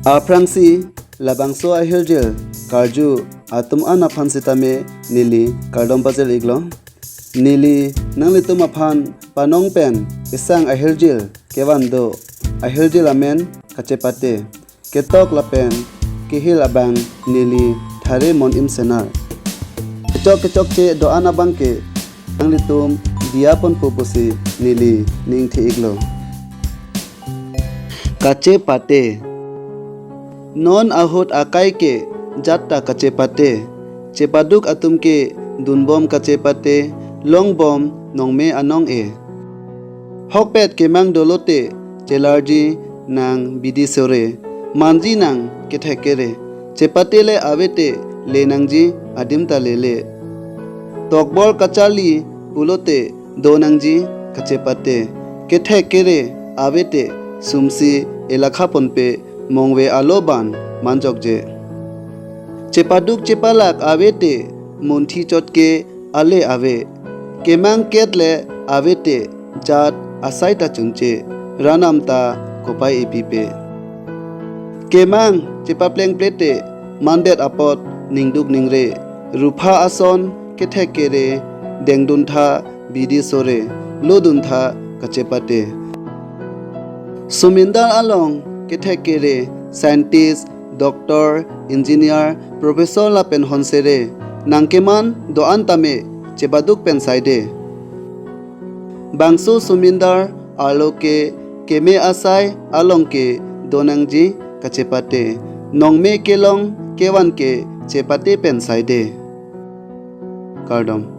Aprangsi labangso a Hirjir karju atum ana phansitame nili kardom pazil iglo nili nanglitum aphan panong pen isang a Hirjir kewando a Hirjir amen Kachepate ketok lapen kihil abang nili thare Monim Senar kecok ce doa bangke nanglitum diapon pupusi nili ningthi iglo Kachepate non ahut akai ke jatta Kachepate cepaduk atum ke dunbom Kachepate longbom nongme anong e hokpet kemang dolote celarji nang bidi sore manji nang kethekere cepate le avete le nangji adim ta lele tokbol kachali pulote do nangji Kachepate kethekere avete sumsi elakha ponpe Amongve aloban manjokje cepaduk cepalak avete munthi chotke ale ave kemang ketle avete jat asaita chungche ranamta kopai epipe kemang cepapleng plete mandet apot ningduk ningre rupa ason kethekere dengduntha bidi sore loduntha Kachepate sumindar along kethekere scientist doctor engineer professor la pen honsere nangkeman doan tame cebaduk pen saide bangso sumindar aloke keme asai alongke donangji Kachepate nongme kelong kewan ke cepate pen saide kardom